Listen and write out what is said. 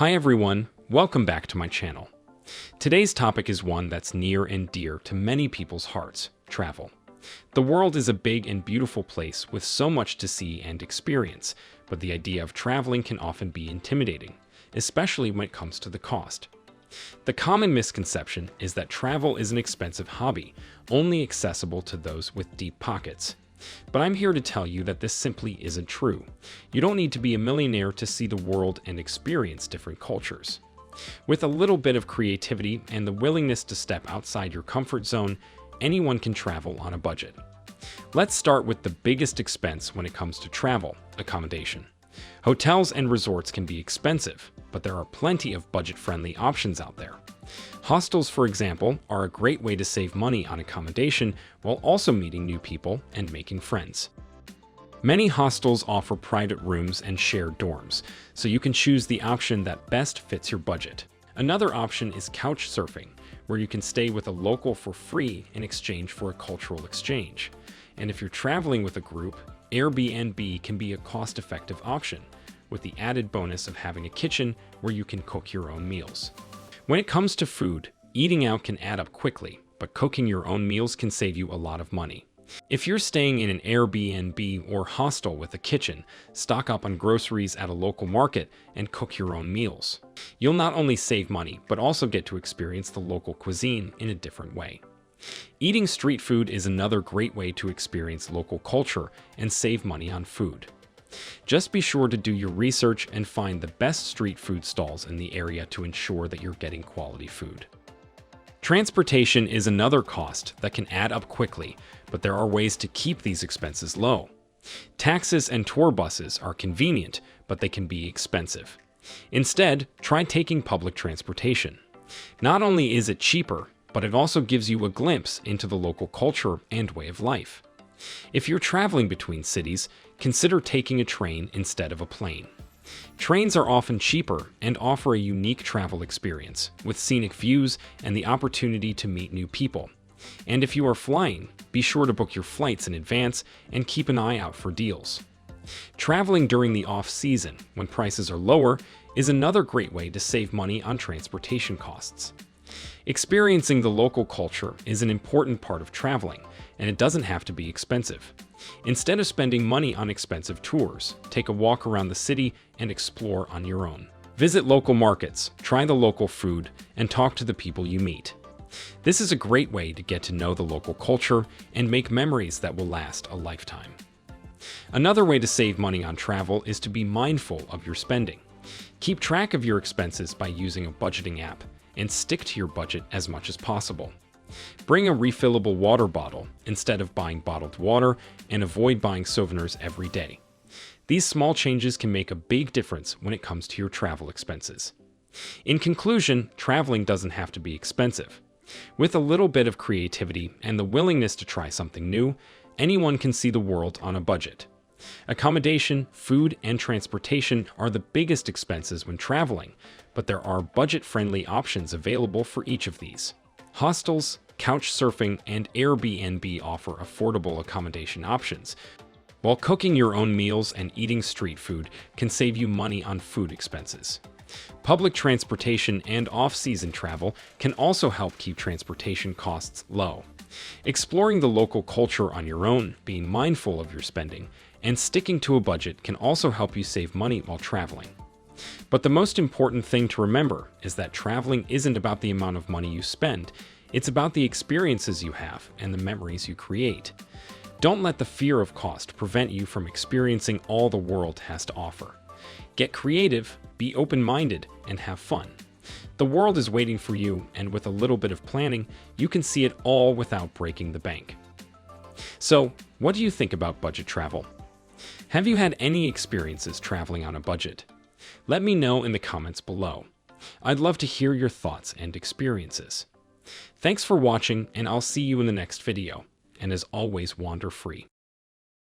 Hi everyone, welcome back to my channel. Today's topic is one that's near and dear to many people's hearts: travel. The world is a big and beautiful place with so much to see and experience, but the idea of traveling can often be intimidating, especially when it comes to the cost. The common misconception is that travel is an expensive hobby, only accessible to those with deep pockets. But I'm here to tell you that this simply isn't true. You don't need to be a millionaire to see the world and experience different cultures. With a little bit of creativity and the willingness to step outside your comfort zone, anyone can travel on a budget. Let's start with the biggest expense when it comes to travel: accommodation. Hotels and resorts can be expensive, but there are plenty of budget-friendly options out there. Hostels, for example, are a great way to save money on accommodation while also meeting new people and making friends. Many hostels offer private rooms and shared dorms, so you can choose the option that best fits your budget. Another option is couch surfing, where you can stay with a local for free in exchange for a cultural exchange. And if you're traveling with a group, Airbnb can be a cost-effective option, with the added bonus of having a kitchen where you can cook your own meals. When it comes to food, eating out can add up quickly, but cooking your own meals can save you a lot of money. If you're staying in an Airbnb or hostel with a kitchen, stock up on groceries at a local market and cook your own meals. You'll not only save money, but also get to experience the local cuisine in a different way. Eating street food is another great way to experience local culture and save money on food. Just be sure to do your research and find the best street food stalls in the area to ensure that you're getting quality food. Transportation is another cost that can add up quickly, but there are ways to keep these expenses low. Taxis and tour buses are convenient, but they can be expensive. Instead, try taking public transportation. Not only is it cheaper, but it also gives you a glimpse into the local culture and way of life. If you're traveling between cities, consider taking a train instead of a plane. Trains are often cheaper and offer a unique travel experience, with scenic views and the opportunity to meet new people. And if you are flying, be sure to book your flights in advance and keep an eye out for deals. Traveling during the off-season, when prices are lower, is another great way to save money on transportation costs. Experiencing the local culture is an important part of traveling, and it doesn't have to be expensive. Instead of spending money on expensive tours, take a walk around the city and explore on your own. Visit local markets, try the local food, and talk to the people you meet. This is a great way to get to know the local culture and make memories that will last a lifetime. Another way to save money on travel is to be mindful of your spending. Keep track of your expenses by using a budgeting app, and stick to your budget as much as possible. Bring a refillable water bottle instead of buying bottled water, and avoid buying souvenirs every day. These small changes can make a big difference when it comes to your travel expenses. In conclusion, traveling doesn't have to be expensive. With a little bit of creativity and the willingness to try something new, anyone can see the world on a budget. Accommodation, food, and transportation are the biggest expenses when traveling, but there are budget-friendly options available for each of these. Hostels, couch surfing, and Airbnb offer affordable accommodation options, while cooking your own meals and eating street food can save you money on food expenses. Public transportation and off-season travel can also help keep transportation costs low. Exploring the local culture on your own, being mindful of your spending, and sticking to a budget can also help you save money while traveling. But the most important thing to remember is that traveling isn't about the amount of money you spend, it's about the experiences you have and the memories you create. Don't let the fear of cost prevent you from experiencing all the world has to offer. Get creative, be open-minded, and have fun. The world is waiting for you, and with a little bit of planning, you can see it all without breaking the bank. So, what do you think about budget travel? Have you had any experiences traveling on a budget? Let me know in the comments below. I'd love to hear your thoughts and experiences. Thanks for watching, and I'll see you in the next video. And as always, wander free.